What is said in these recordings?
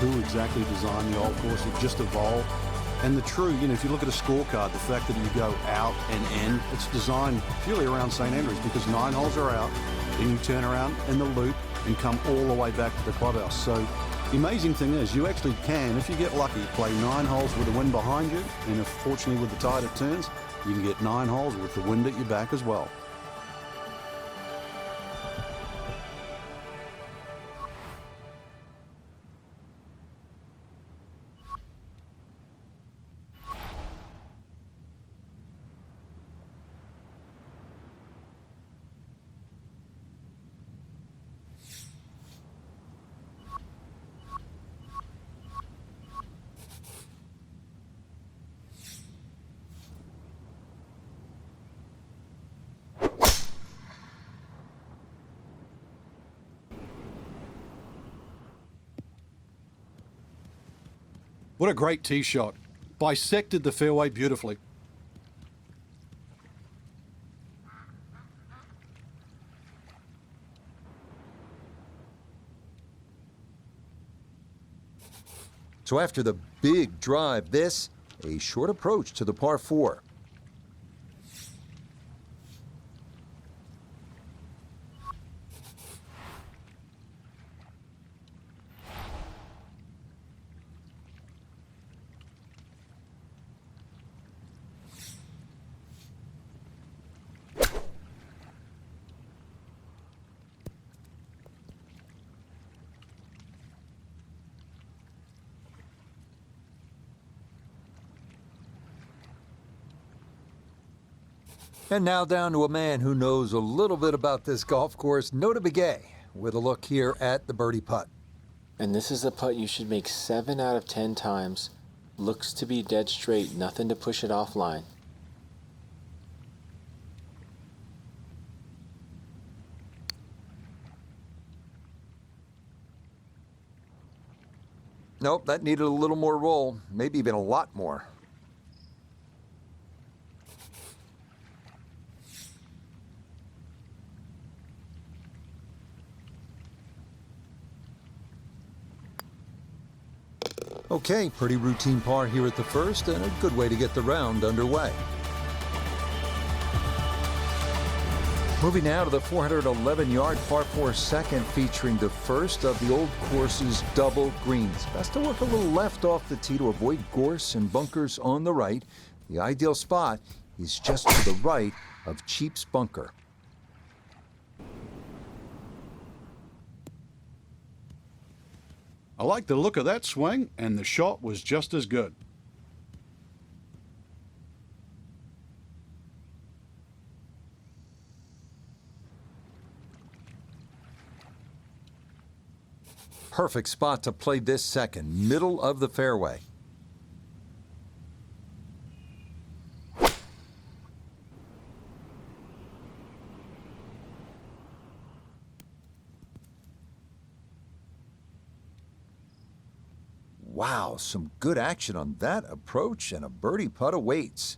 who exactly designed the golf course. It just evolved. And the true, if you look at a scorecard, the fact that you go out and in, it's designed purely around St Andrews because 9 holes are out, then you turn around in the loop and come all the way back to the clubhouse. So the amazing thing is you actually can, if you get lucky, play 9 holes with the wind behind you, and if fortunately with the tide it turns, you can get 9 holes with the wind at your back as well. What a great tee shot. Bisected the fairway beautifully. So after the big drive, this, a short approach to the par 4. And now down to a man who knows a little bit about this golf course, Nota Begay, with a look here at the birdie putt. And this is a putt you should make 7 out of 10 times. Looks to be dead straight, nothing to push it offline. Nope, that needed a little more roll, maybe even a lot more. Okay, pretty routine par here at the first, and a good way to get the round underway. Moving now to the 411-yard par 4 second, featuring the first of the old course's double greens. Best to work a little left off the tee to avoid gorse and bunkers on the right. The ideal spot is just to the right of Cheap's bunker. I like the look of that swing, and the shot was just as good. Perfect spot to play this second, middle of the fairway. Wow, some good action on that approach, and a birdie putt awaits.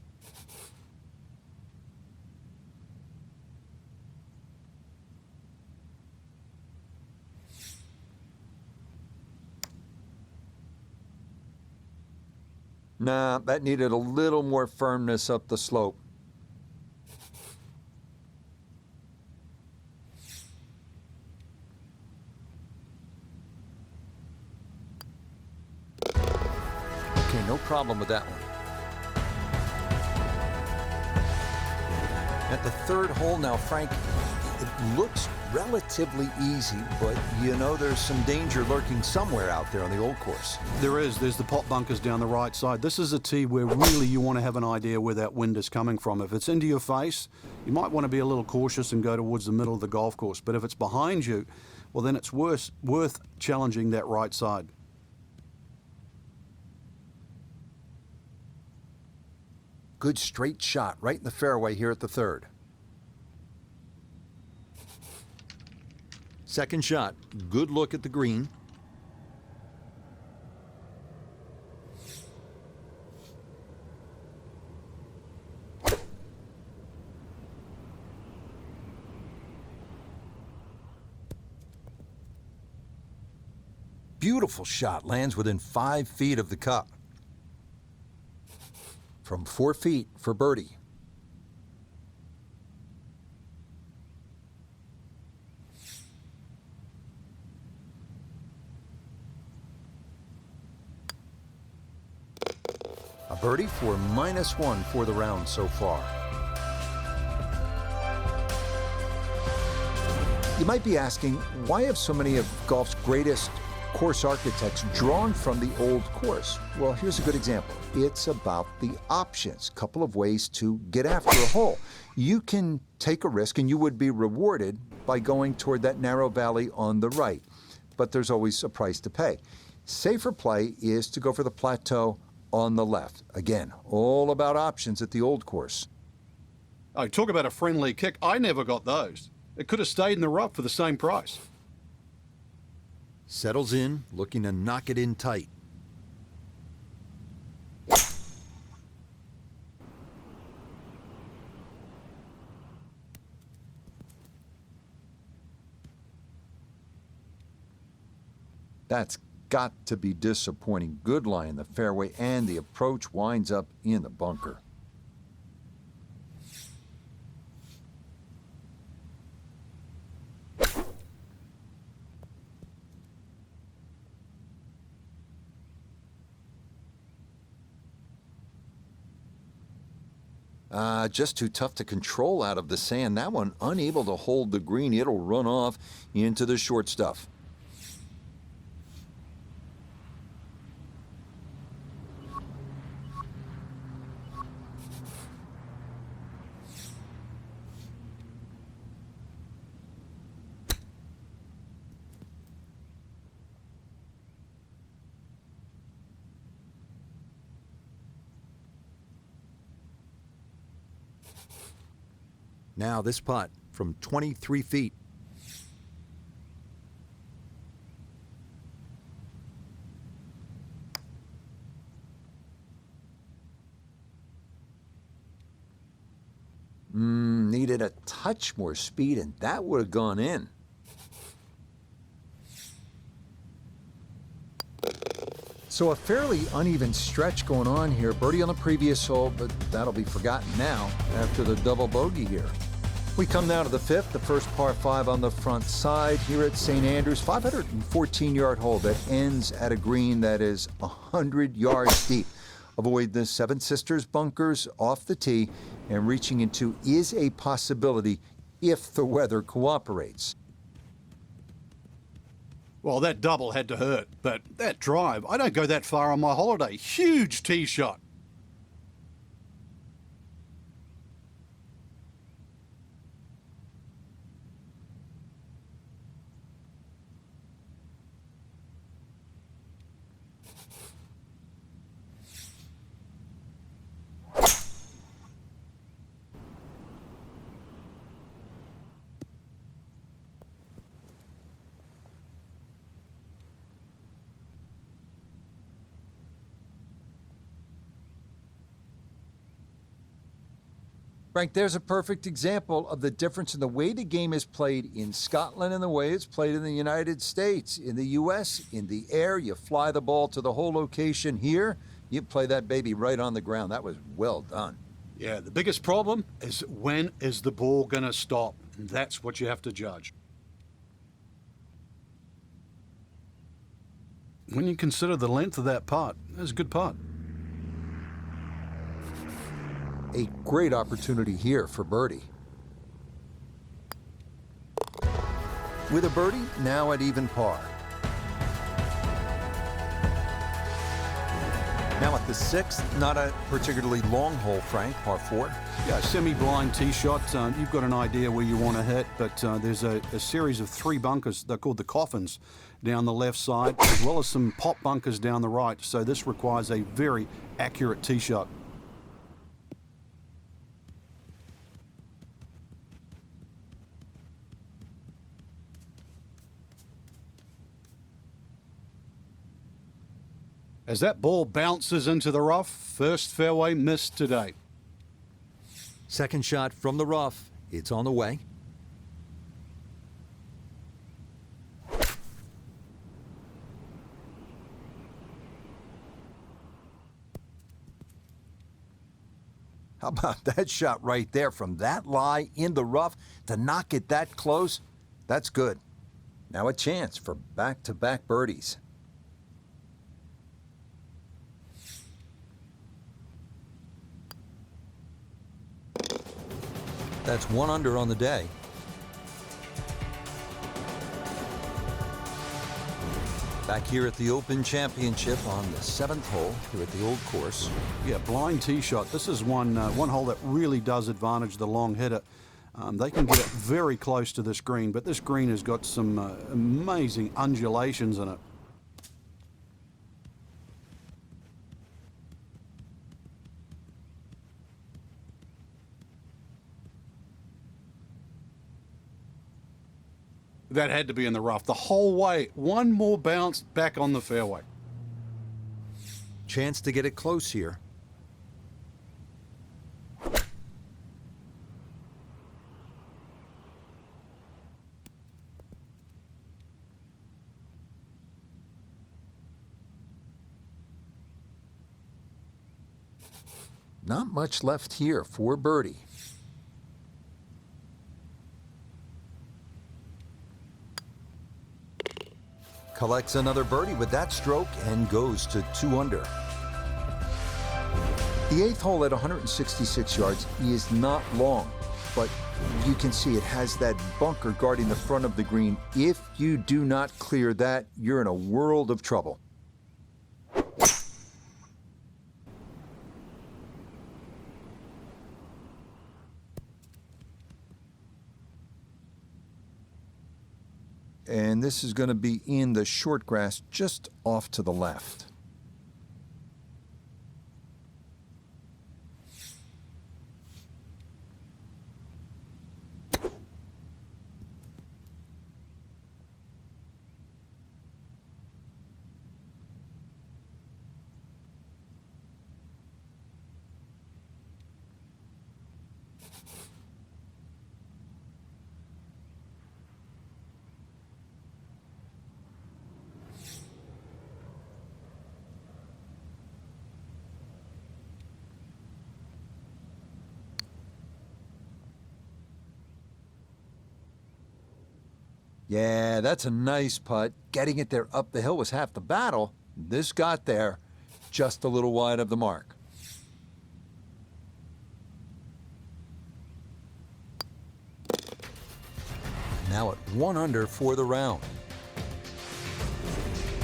Nah, that needed a little more firmness up the slope. Okay, no problem with that one. At the third hole now, Frank, it looks relatively easy, but there's some danger lurking somewhere out there on the old course. There is. There's the pot bunkers down the right side. This is a tee where really you want to have an idea where that wind is coming from. If it's into your face, you might want to be a little cautious and go towards the middle of the golf course. But if it's behind you, well, then it's worth challenging that right side. Good straight shot right in the fairway here at the third. Second shot, good look at the green. beautiful shot lands within 5 feet of the cup. From 4 feet for birdie. A birdie for -1 for the round so far. You might be asking, why have so many of golf's greatest course architects drawn from the old course? Well, here's a good example. It's about the options, couple of ways to get after a hole. You can take a risk and you would be rewarded by going toward that narrow valley on the right, but there's always a price to pay. Safer play is to go for the plateau on the left. Again, all about options at the old course. Oh, talk about a friendly kick. I never got those. It could have stayed in the rough for the same price. Settles in, looking to knock it in tight. That's got to be disappointing. Good lie in the fairway, and the approach winds up in the bunker. Just too tough to control out of the sand. That one unable to hold the green. It'll run off into the short stuff. Now this putt from 23 feet. Needed a touch more speed, and that would have gone in. So a fairly uneven stretch going on here. Birdie on the previous hole, but that'll be forgotten now after the double bogey here. We come now to the fifth, the first par 5 on the front side here at St. Andrews. 514-yard hole that ends at a green that is 100 yards deep. Avoid the Seven Sisters bunkers off the tee, and reaching into is a possibility if the weather cooperates. Well, that double had to hurt, but that drive, I don't go that far on my holiday. Huge tee shot. Frank, there's a perfect example of the difference in the way the game is played in Scotland and the way it's played in the United States. In the U.S., in the air, you fly the ball to the whole location. Here, you play that baby right on the ground. That was well done. Yeah, the biggest problem is when is the ball going to stop? And that's what you have to judge. When you consider the length of that putt, that's a good putt. A great opportunity here for birdie. With a birdie, now at even par. Now at the sixth, not a particularly long hole, Frank, par 4. Yeah, semi-blind tee shot. You've got an idea where you want to hit, but there's a series of 3 bunkers. They're called the coffins down the left side, as well as some pop bunkers down the right. So this requires a very accurate tee shot. As that ball bounces into the rough, first fairway missed today. Second shot from the rough. It's on the way. How about that shot right there from that lie in the rough to knock it that close? That's good. Now a chance for back-to-back birdies. That's 1 under on the day. Back here at the Open Championship on the 7th hole here at the old course. Yeah, blind tee shot. This is one hole that really does advantage the long hitter. They can get it very close to this green, but this green has got some amazing undulations in it. That had to be in the rough the whole way. One more bounce back on the fairway. Chance to get it close here. Not much left here for birdie. Collects another birdie with that stroke and goes to 2 under. The 8th hole at 166 yards is not long, but you can see it has that bunker guarding the front of the green. If you do not clear that, you're in a world of trouble. And this is going to be in the short grass just off to the left. Yeah, that's a nice putt. Getting it there up the hill was half the battle. This got there just a little wide of the mark. Now at 1 under for the round.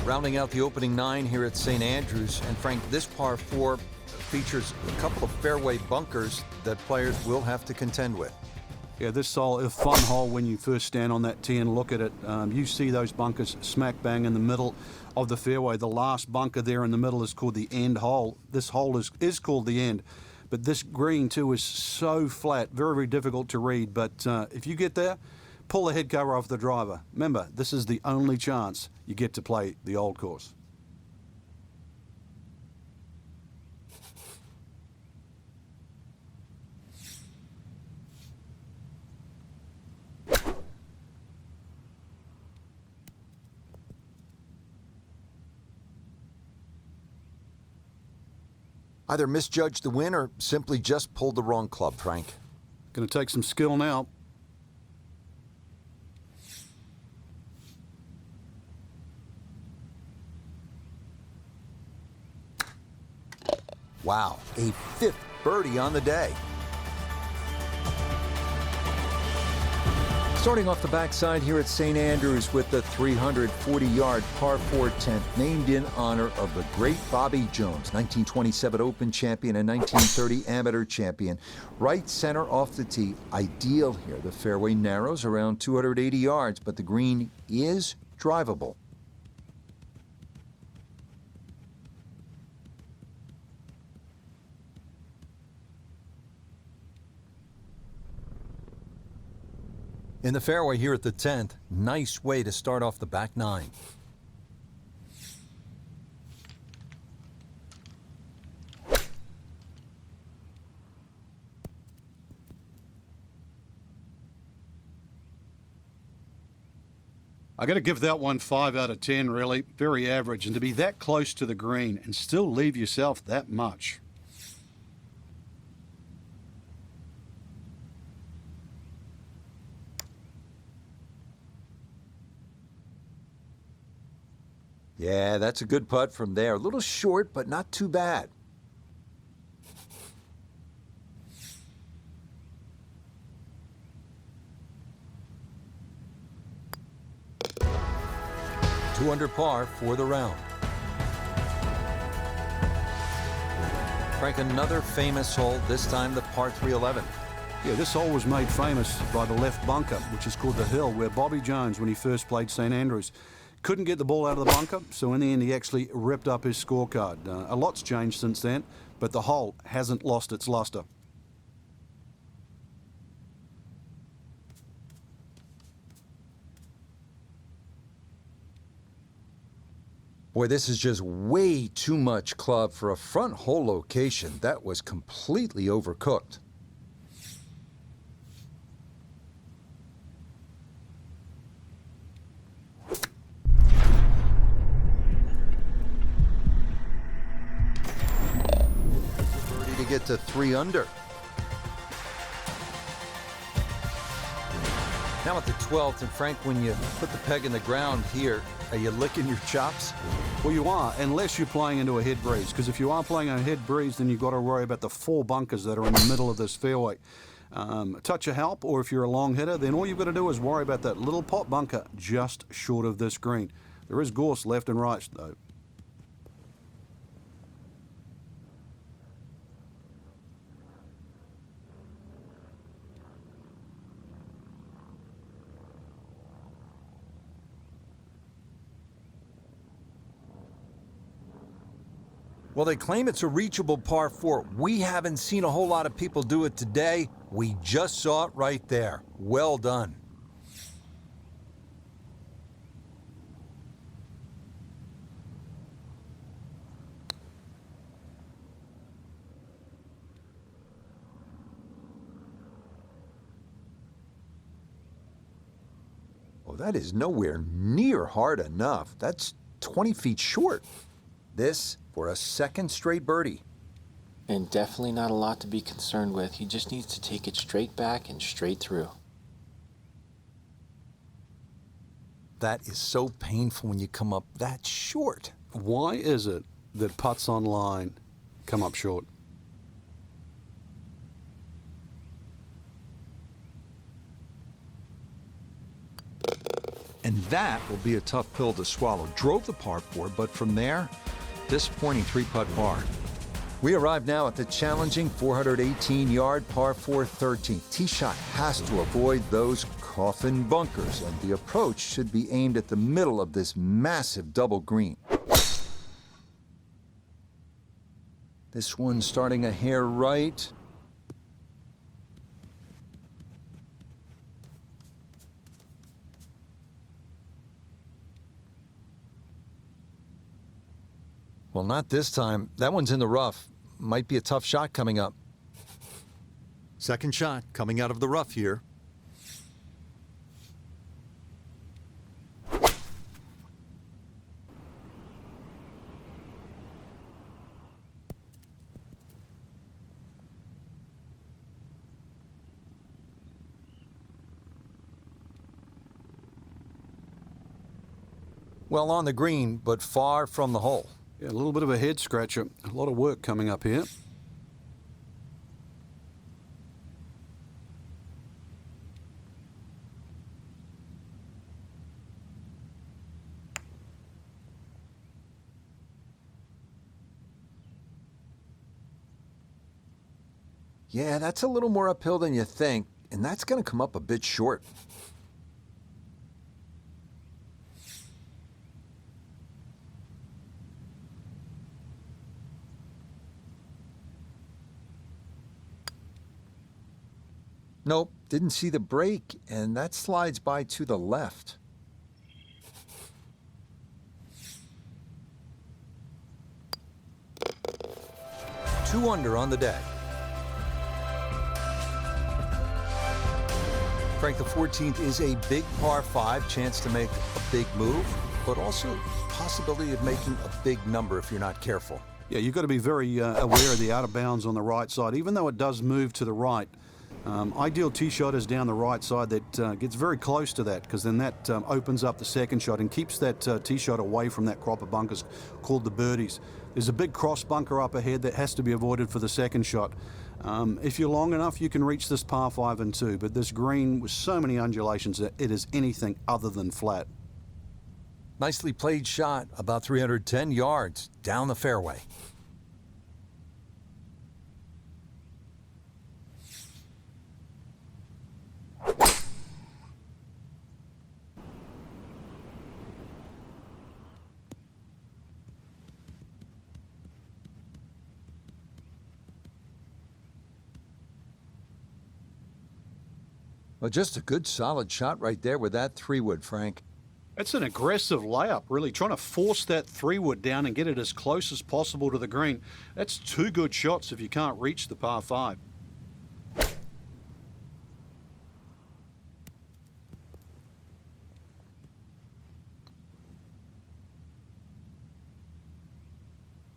Rounding out the opening 9 here at St. Andrews. And Frank, this par 4 features a couple of fairway bunkers that players will have to contend with. Yeah, this hole is a fun hole when you first stand on that tee and look at it. You see those bunkers smack bang in the middle of the fairway. The last bunker there in the middle is called the end hole. This hole is called the end. But this green, too, is so flat, very, very difficult to read. But if you get there, pull the head cover off the driver. Remember, this is the only chance you get to play the old course. Either misjudged the win or simply just pulled the wrong club, Frank. Going to take some skill now. Wow, a 5th birdie on the day. Starting off the backside here at St. Andrews with the 340-yard par 4 10th, named in honor of the great Bobby Jones, 1927 Open champion and 1930 amateur champion. Right center off the tee, ideal here. The fairway narrows around 280 yards, but the green is drivable. In the fairway here at the 10th, nice way to start off the back 9. I got to give that one 5 out of 10, really. Very average. And to be that close to the green and still leave yourself that much. Yeah, that's a good putt from there. A little short, but not too bad. Two under par for the round. Frank, another famous hole, this time the par 311. Yeah, this hole was made famous by the left bunker, which is called the Hill, where Bobby Jones, when he first played St Andrews, couldn't get the ball out of the bunker, so in the end he actually ripped up his scorecard. A lot's changed since then, but the hole hasn't lost its luster. Boy, this is just way too much club for a front hole location. That was completely overcooked. Birdie to get to 3 under. Now at the 12th, and Frank, when you put the peg in the ground here, are you licking your chops? Well, you are, unless you're playing into a head breeze, because if you are playing on a head breeze, then you've got to worry about the 4 bunkers that are in the middle of this fairway. A touch of help, or if you're a long hitter, then all you've got to do is worry about that little pot bunker just short of this green. There is gorse left and right, though. Well, they claim it's a reachable par 4. We haven't seen a whole lot of people do it today. We just saw it right there. Well done. Oh, that is nowhere near hard enough. That's 20 feet short. This for a second straight birdie. And definitely not a lot to be concerned with. He just needs to take it straight back and straight through. That is so painful when you come up that short. Why is it that putts online come up short? And that will be a tough pill to swallow. Drove the par 4, but from there, disappointing 3-putt par. We arrive now at the challenging 418-yard par 4 13. Tee shot has to avoid those coffin bunkers, and the approach should be aimed at the middle of this massive double green. This one starting a hair right. Well, not this time. That one's in the rough. Might be a tough shot coming up. Second shot coming out of the rough here. Well, on the green, but far from the hole. Yeah, a little bit of a head scratcher. A lot of work coming up here. Yeah, that's a little more uphill than you think, and that's going to come up a bit short. Nope, didn't see the break, and that slides by to the left. Two under on the day. Frank, the 14th is a big par 5, chance to make a big move, but also possibility of making a big number if you're not careful. Yeah, you've got to be very aware of the out of bounds on the right side. Even though it does move to the right, Ideal tee shot is down the right side that gets very close to that, because then that opens up the second shot and keeps that tee shot away from that crop of bunkers called the birdies. There's a big cross bunker up ahead that has to be avoided for the second shot. If you're long enough, you can reach this par 5 and 2, but this green with so many undulations that it is anything other than flat. Nicely played shot, about 310 yards down the fairway. Well, just a good solid shot right there with that 3-wood, Frank. It's an aggressive layup, really, trying to force that 3-wood down and get it as close as possible to the green. That's 2 good shots if you can't reach the par 5.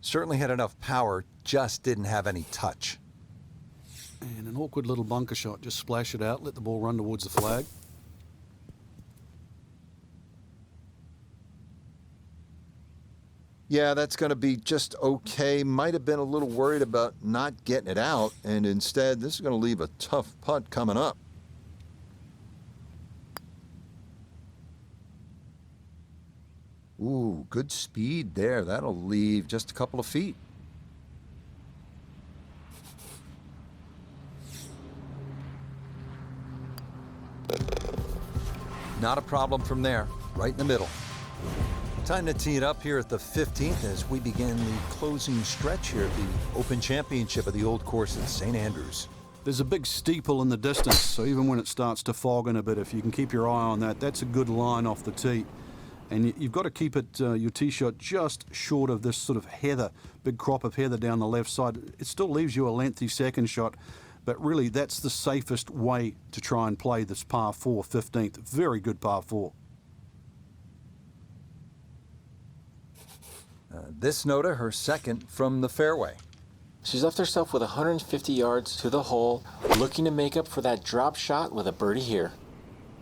Certainly had enough power, just didn't have any touch. And an awkward little bunker shot, just splash it out, let the ball run towards the flag. Yeah, that's going to be just okay. Might have been a little worried about not getting it out, and instead, this is going to leave a tough putt coming up. Ooh, good speed there. That'll leave just a couple of feet. Not a problem from there, right in the middle. Time to tee it up here at the 15th as we begin the closing stretch here at the Open Championship of the Old Course at St. Andrews. There's a big steeple in the distance, so even when it starts to fog in a bit, if you can keep your eye on that, that's a good line off the tee. And you've got to keep it, your tee shot just short of this sort of heather, big crop of heather down the left side. It still leaves you a lengthy second shot, but really that's the safest way to try and play this par 4, 15th. Very good par 4. This Nota, her second from the fairway. She's left herself with 150 yards to the hole, looking to make up for that drop shot with a birdie here.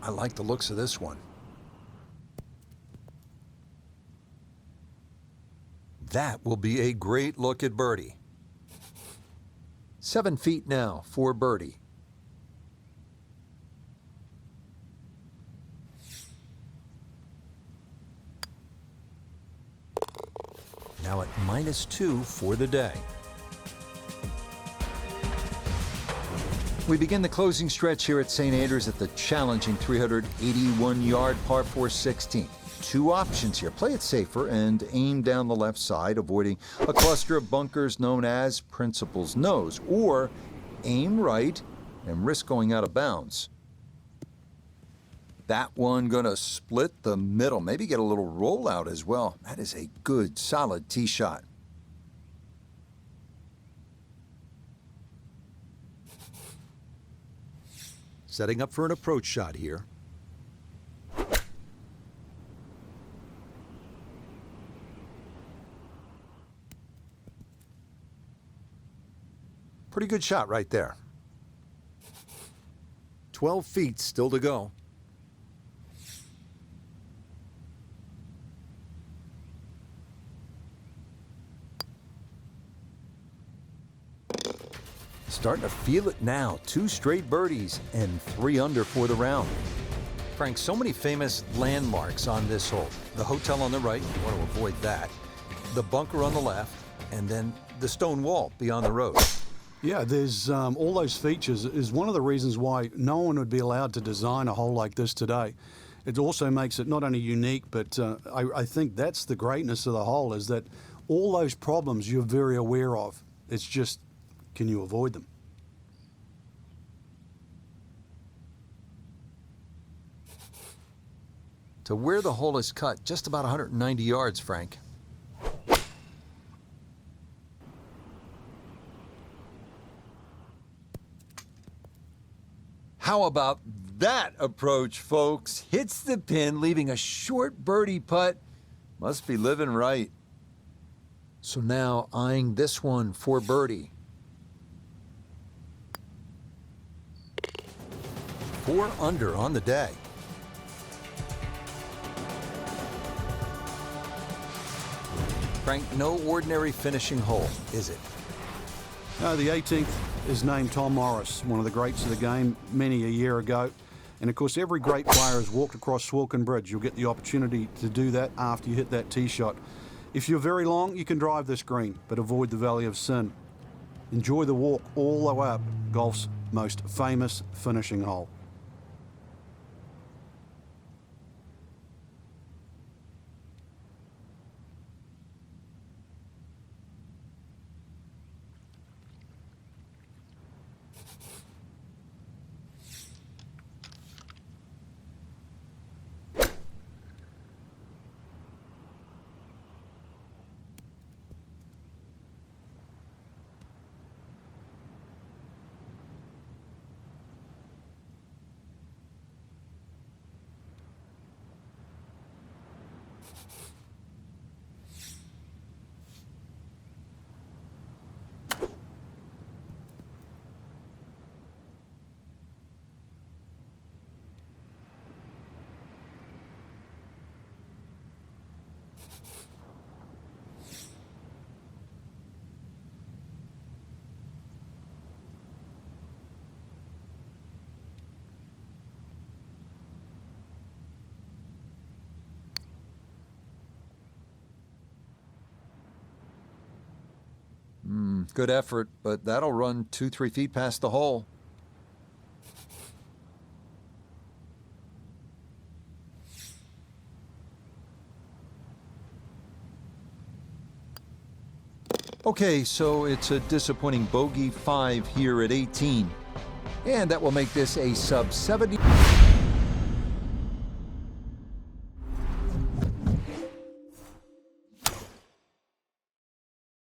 I like the looks of this one. That will be a great look at birdie. 7 feet now for birdie. Now at -2 for the day. We begin the closing stretch here at St. Andrews at the challenging 381-yard par 4 16. 2 options here. Play it safer and aim down the left side, avoiding a cluster of bunkers known as Principal's Nose, or aim right and risk going out of bounds. That one gonna split the middle, maybe get a little rollout as well. That is a good, solid tee shot. Setting up for an approach shot here. Pretty good shot right there. 12 feet still to go. Starting to feel it now. 2 straight birdies and 3 under for the round. Frank, so many famous landmarks on this hole. The hotel on the right, you want to avoid that. The bunker on the left, and then the stone wall beyond the road. Yeah, there's all those features is one of the reasons why no one would be allowed to design a hole like this today. It also makes it not only unique, but I think that's the greatness of the hole, is that all those problems you're very aware of. It's just, can you avoid them? To where the hole is cut, just about 190 yards, Frank. How about that approach, folks? Hits the pin, leaving a short birdie putt. Must be living right. So now eyeing this one for birdie. 4 under on the day. Frank, no ordinary finishing hole, is it? No, the 18th is named Tom Morris, one of the greats of the game many a year ago. And of course, every great player has walked across Swilcan Bridge. You'll get the opportunity to do that after you hit that tee shot. If you're very long, you can drive this green, but avoid the Valley of Sin. Enjoy the walk all the way up golf's most famous finishing hole. Good effort, but that'll run 2-3 feet past the hole. Okay, so it's a disappointing bogey 5 here at 18. And that will make this a sub-70.